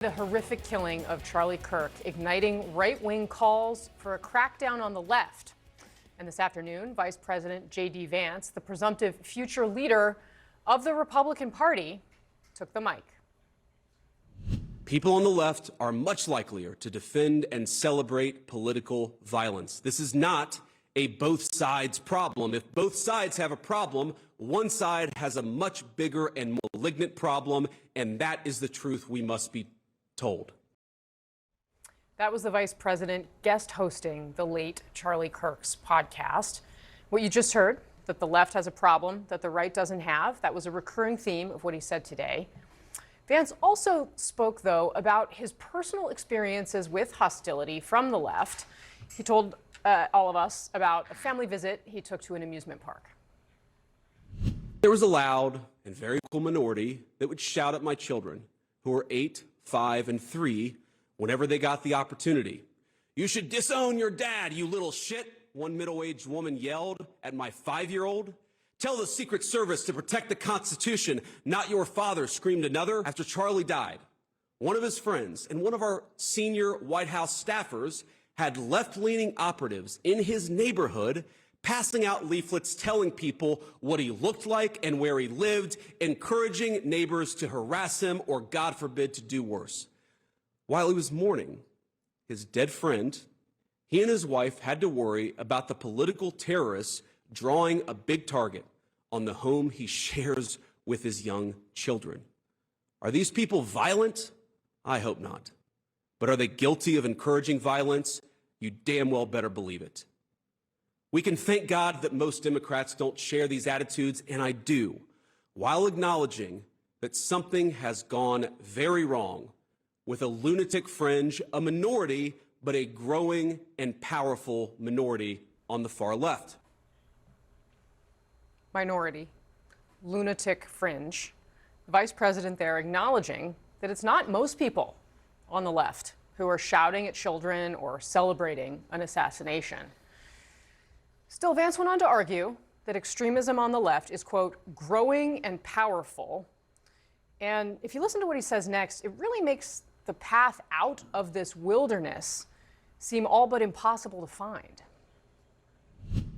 The horrific killing of Charlie Kirk igniting right-wing calls for a crackdown on the left. And this afternoon, Vice President J.D. Vance, the presumptive future leader of the Republican Party, took the mic. People on the left are much likelier to defend and celebrate political violence. This is not a both sides problem. If both sides have a problem, one side has a much bigger and malignant problem, and that is the truth we must be told. That was the vice president guest hosting the late Charlie Kirk's podcast. What you just heard, that the left has a problem that the right doesn't have, that was a recurring theme of what he said today. Vance also spoke, though, about his personal experiences with hostility from the left. He told all of us about a family visit he took to an amusement park. There was a loud and very vocal minority that would shout at my children, who were 8, 5, and 3, whenever they got the opportunity. "You should disown your dad, you little shit," one middle-aged woman yelled at my 5-year-old. "Tell the Secret Service to protect the Constitution, not your father," screamed another. After Charlie died, one of his friends and one of our senior White House staffers had left-leaning operatives in his neighborhood passing out leaflets telling people what he looked like and where he lived, encouraging neighbors to harass him or, God forbid, to do worse. While he was mourning his dead friend, he and his wife had to worry about the political terrorists drawing a big target on the home he shares with his young children. Are these people violent? I hope not. But are they guilty of encouraging violence? You damn well better believe it. We can thank God that most Democrats don't share these attitudes, and I do, while acknowledging that something has gone very wrong with a lunatic fringe, a minority, but a growing and powerful minority on the far left. Minority, lunatic fringe. The vice president there acknowledging that it's not most people on the left who are shouting at children or celebrating an assassination. Still, Vance went on to argue that extremism on the left is, quote, growing and powerful. And if you listen to what he says next, it really makes the path out of this wilderness seem all but impossible to find.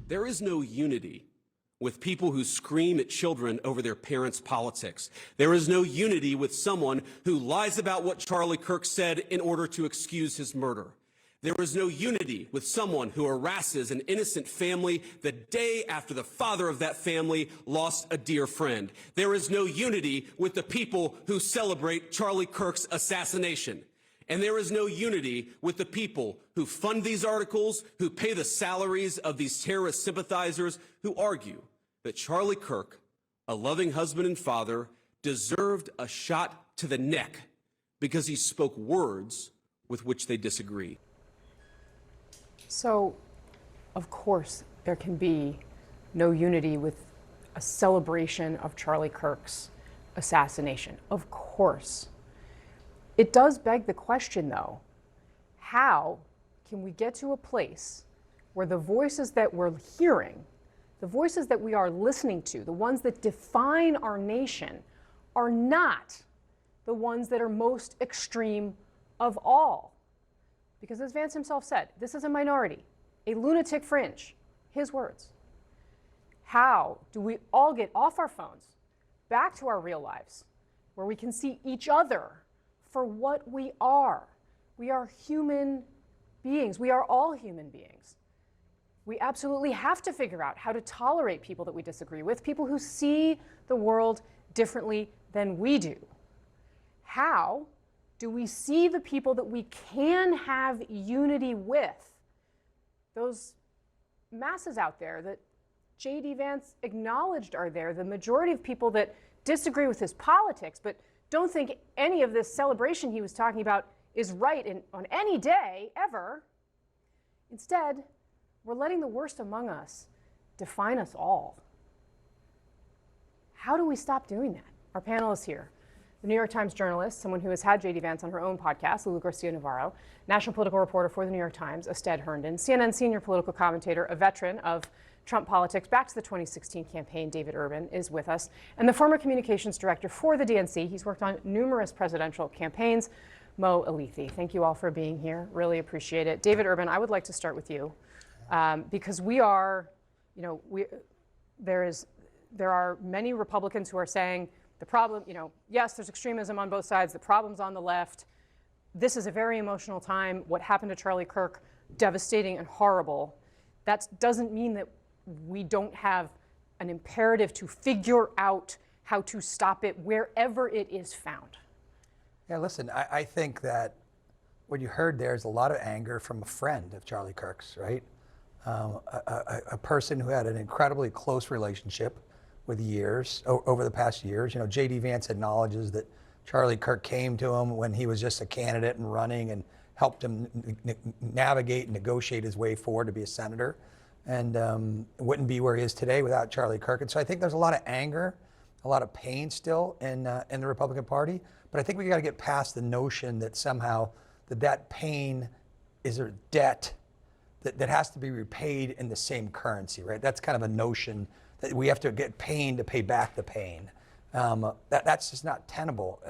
There is no unity with people who scream at children over their parents' politics. There is no unity with someone who lies about what Charlie Kirk said in order to excuse his murder. There is no unity with someone who harasses an innocent family the day after the father of that family lost a dear friend. There is no unity with the people who celebrate Charlie Kirk's assassination. And there is no unity with the people who fund these articles, who pay the salaries of these terrorist sympathizers, who argue that Charlie Kirk, a loving husband and father, deserved a shot to the neck because he spoke words with which they disagree. So, of course, there can be no unity with a celebration of Charlie Kirk's assassination. Of course. It does beg the question, though, how can we get to a place where the voices that we're hearing, the voices that we are listening to, the ones that define our nation, are not the ones that are most extreme of all? Because as Vance himself said, this is a minority, a lunatic fringe, his words. How do we all get off our phones, back to our real lives, where we can see each other for what we are? We are human beings. We are all human beings. We absolutely have to figure out how to tolerate people that we disagree with, people who see the world differently than we do. How do we see the people that we can have unity with? Those masses out there that J.D. Vance acknowledged are there, the majority of people that disagree with his politics, but don't think any of this celebration he was talking about is right on any day, ever. Instead, we're letting the worst among us define us all. How do we stop doing that? Our panel is here. The New York Times journalist, someone who has had J.D. Vance on her own podcast, Lulu Garcia-Navarro, national political reporter for the New York Times, Ested Herndon, CNN senior political commentator, a veteran of Trump politics back to the 2016 campaign, David Urban, is with us, and the former communications director for the DNC. He's worked on numerous presidential campaigns. Mo Alithi. Thank you all for being here. Really appreciate it. David Urban, I would like to start with you because we are, there are many Republicans who are saying the problem, yes, there's extremism on both sides. The problem's on the left. This is a very emotional time. What happened to Charlie Kirk, devastating and horrible. That doesn't mean that we don't have an imperative to figure out how to stop it wherever it is found. Yeah, listen, I think that what you heard there is a lot of anger from a friend of Charlie Kirk's, right? A person who had an incredibly close relationship with over the past years. J.D. Vance acknowledges that Charlie Kirk came to him when he was just a candidate and running and helped him navigate and negotiate his way forward to be a senator, and wouldn't be where he is today without Charlie Kirk. And so I think there's a lot of anger, a lot of pain still in the Republican Party. But I think we got to get past the notion that somehow that pain is a debt that has to be repaid in the same currency, right? That's kind of a notion that we have to get pain to pay back the pain. That's just not tenable.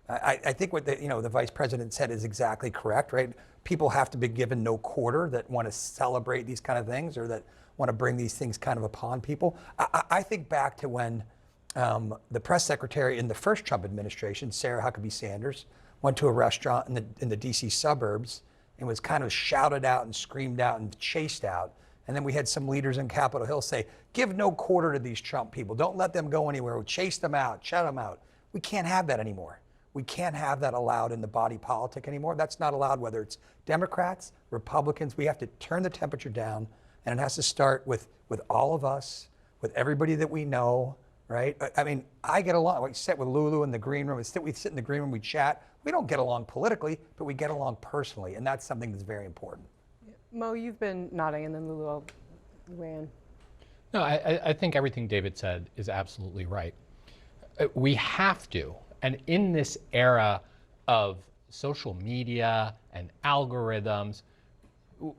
I think what the vice president said is exactly correct, right? People have to be given no quarter that want to celebrate these kind of things or that want to bring these things kind of upon people. I think back to when the press secretary in the first Trump administration, Sarah Huckabee Sanders, went to a restaurant in the DC suburbs and was kind of shouted out and screamed out and chased out. And then we had some leaders in Capitol Hill say, give no quarter to these Trump people. Don't let them go anywhere. We'll chase them out, shut them out. We can't have that anymore. We can't have that allowed in the body politic anymore. That's not allowed, whether it's Democrats, Republicans. We have to turn the temperature down, and it has to start with all of us, with everybody that we know, right? I mean, I get along. We sit with Lulu in the green room. We sit in the green room, we chat. We don't get along politically, but we get along personally, and that's something that's very important. Mo, you've been nodding, and then Lulu, I'll weigh in. No, I think everything David said is absolutely right. We have to, and in this era of social media and algorithms,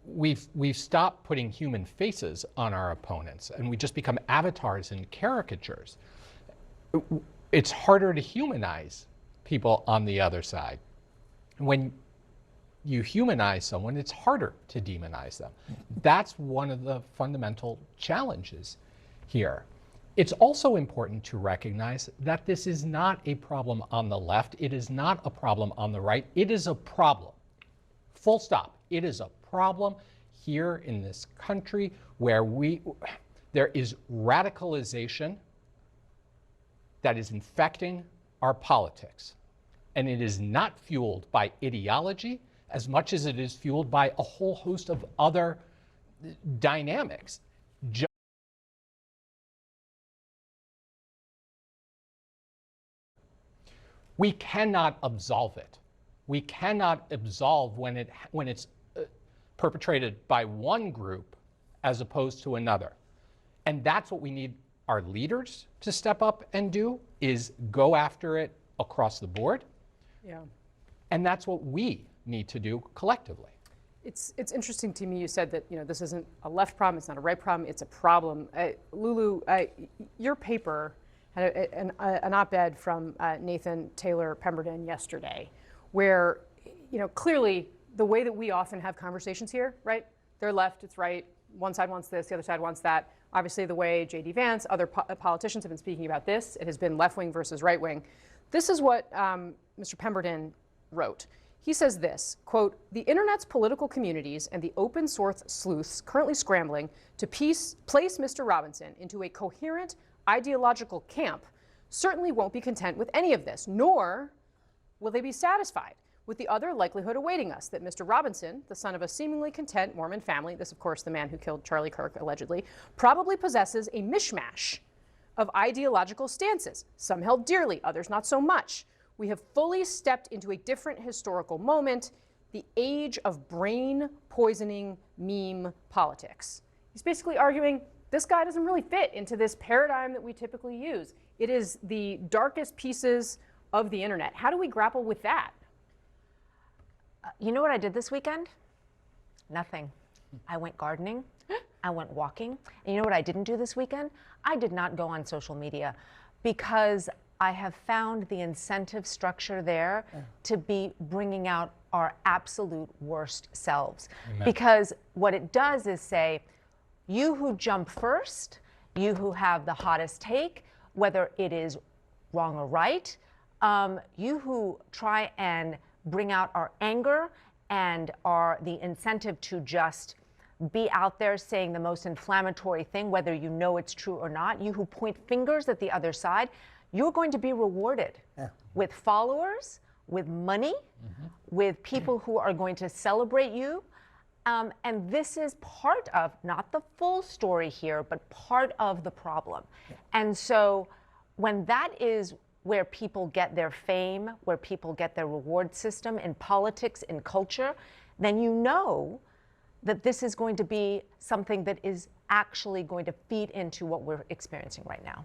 we've stopped putting human faces on our opponents, and we just become avatars and caricatures. It's harder to humanize people on the other side. When you humanize someone, it's harder to demonize them. That's one of the fundamental challenges here. It's also important to recognize that this is not a problem on the left. It is not a problem on the right. It is a problem. Full stop. It is a problem here in this country where there is radicalization that is infecting our politics. And it is not fueled by ideology as much as it is fueled by a whole host of other dynamics. We cannot absolve it. We cannot absolve when it's perpetrated by one group as opposed to another. And that's what we need our leaders to step up and do, is go after it across the board. Yeah. And that's what we need to do collectively. It's interesting to me you said that this isn't a left problem, it's not a right problem, it's a problem. Lulu, your paper had an op-ed from Nathan Taylor Pemberton yesterday, where clearly the way that we often have conversations here, right? They're left, it's right, one side wants this, the other side wants that. Obviously the way J.D. Vance, other politicians have been speaking about this, it has been left-wing versus right-wing. This is what Mr. Pemberton wrote. He says this, quote, "The internet's political communities and the open source sleuths currently scrambling to place Mr. Robinson into a coherent ideological camp certainly won't be content with any of this, nor will they be satisfied with the other likelihood awaiting us, that Mr. Robinson, the son of a seemingly content Mormon family," this of course the man who killed Charlie Kirk allegedly, "probably possesses a mishmash of ideological stances, some held dearly, others not so much. We have fully stepped into a different historical moment, the age of brain-poisoning meme politics." He's basically arguing this guy doesn't really fit into this paradigm that we typically use. It is the darkest pieces of the internet. How do we grapple with that? You know what I did this weekend? Nothing. I went gardening. I went walking. And you know what I didn't do this weekend? I did not go on social media because I have found the incentive structure there to be bringing out our absolute worst selves. Because what it does is say, you who jump first, you who have the hottest take, whether it is wrong or right, you who try and bring out our anger and are the incentive to just be out there saying the most inflammatory thing, whether you know it's true or not, you who point fingers at the other side, you're going to be rewarded with followers, with money, with people who are going to celebrate you. And this is part of, not the full story here, but part of the problem. And so when that is where people get their fame, where people get their reward system in politics, in culture, then you know that this is going to be something that is actually going to feed into what we're experiencing right now.